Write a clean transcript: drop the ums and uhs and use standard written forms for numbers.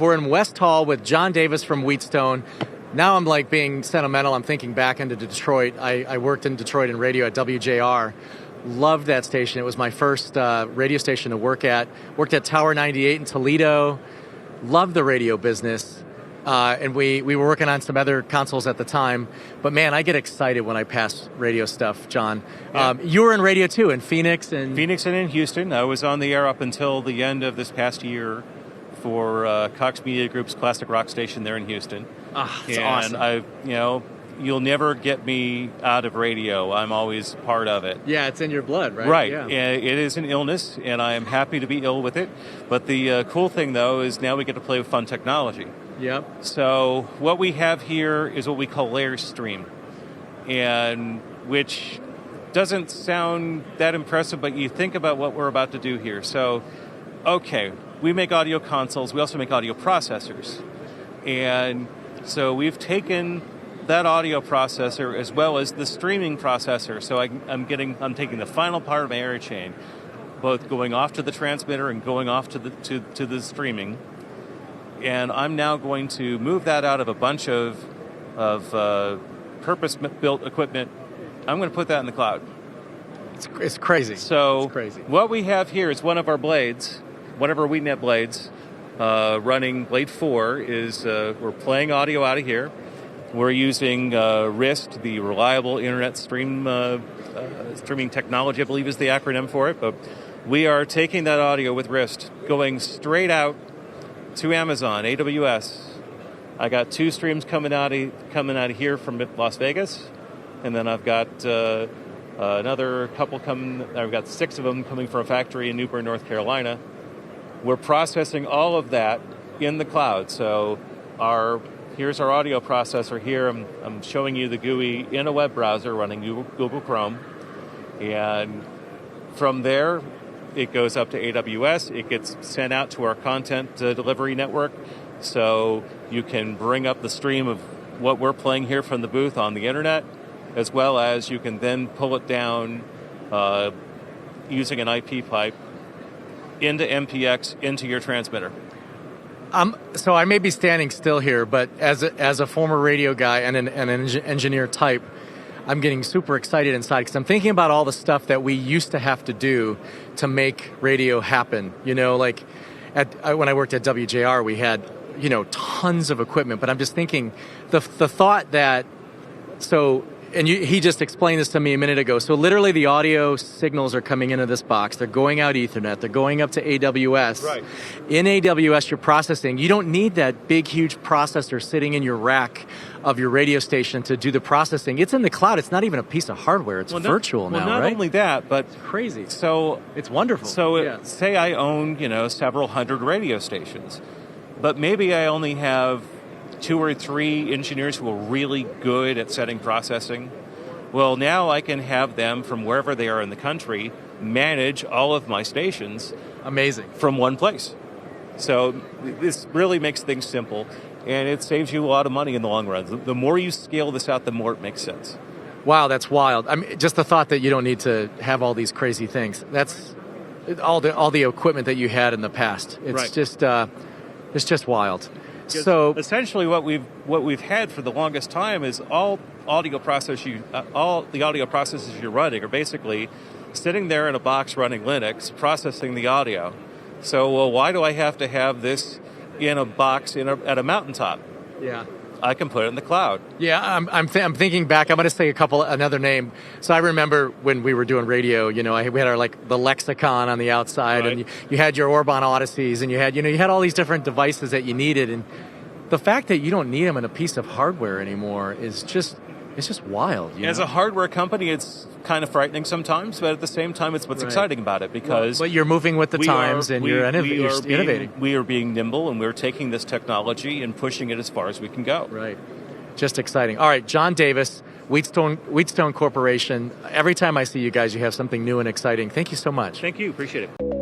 We're in West Hall with John Davis from Wheatstone. Now I'm like being sentimental. I'm thinking back into Detroit. I worked in Detroit in radio at WJR. Loved that station. It was my first radio station to work at. Worked at Tower 98 in Toledo. Loved the radio business. And we were working on some other consoles at the time. But man, I get excited when I pass radio stuff, John. Yeah. You were in radio too, in Phoenix and in Houston. I was on the air up until the end of this past year for Cox Media Group's classic rock station there in Houston. That's awesome. And you'll never get me out of radio. I'm always part of it. Yeah, it's in your blood, right? Right. Yeah. It is an illness, and I am happy to be ill with it. But the cool thing, though, is now we get to play with fun technology. Yep. So what we have here is what we call layer stream, and which doesn't sound that impressive, but you think about what we're about to do here. So, okay, we make audio consoles. We also make audio processors. And so we've taken that audio processor as well as the streaming processor. So I'm taking the final part of my area chain, both going off to the transmitter and going off to the streaming. And I'm now going to move that out of a bunch of purpose-built equipment. I'm going to put that in the cloud. It's crazy. So it's crazy. What we have here is one of our blades, one of our WheatNet blades, running blade 4 is we're playing audio out of here. We're using RIST, the Reliable Internet Streaming Technology, I believe is the acronym for it. But we are taking that audio with RIST, going straight out to Amazon, AWS. I got 2 streams coming out of here from Las Vegas, and then I've got another couple coming. I've got 6 of them coming from a factory in New Bern, North Carolina. We're processing all of that in the cloud. So here's our audio processor here. I'm showing you the GUI in a web browser running Google Chrome. And from there, it goes up to AWS. It gets sent out to our content delivery network. So you can bring up the stream of what we're playing here from the booth on the internet, as well as you can then pull it down using an IP pipe into MPX, into your transmitter. So I may be standing still here, but as a former radio guy and an engineer type, I'm getting super excited inside because I'm thinking about all the stuff that we used to have to do to make radio happen. Like when I worked at WJR, we had, tons of equipment, but I'm just thinking the thought that, he just explained this to me a minute ago. So literally the audio signals are coming into this box. They're going out Ethernet. They're going up to AWS. Right. In AWS, you're processing. You don't need that big, huge processor sitting in your rack of your radio station to do the processing. It's in the cloud. It's not even a piece of hardware. It's virtual now, right? Well, not only that, but... It's crazy. So... It's wonderful. So say I own, several hundred radio stations, but maybe I only have 2 or 3 engineers who are really good at setting processing. Well, now I can have them from wherever they are in the country manage all of my stations. Amazing. From one place. So this really makes things simple, and it saves you a lot of money in the long run. The more you scale this out, the more it makes sense. Wow, that's wild. I mean, just the thought that you don't need to have all these crazy things. That's all the equipment that you had in the past. It's right. It's just wild. So essentially, what we've had for the longest time is all the audio processes you're running are basically sitting there in a box running Linux, processing the audio. So, well, why do I have to have this in a box at a mountaintop? Yeah, I can put it in the cloud. Yeah, I'm thinking back. I'm going to say another name. So I remember when we were doing radio. We had our the lexicon on the outside, right. And you had your Orban Odysseys, and you had all these different devices that you needed, and the fact that you don't need them in a piece of hardware anymore is just wild. As a hardware company, it's kind of frightening sometimes, but at the same time, it's what's exciting about it because... But you're moving with the times and you're innovating. We are being nimble, and we're taking this technology and pushing it as far as we can go. Right. Just exciting. All right, John Davis, Wheatstone Corporation. Every time I see you guys, you have something new and exciting. Thank you so much. Thank you. Appreciate it.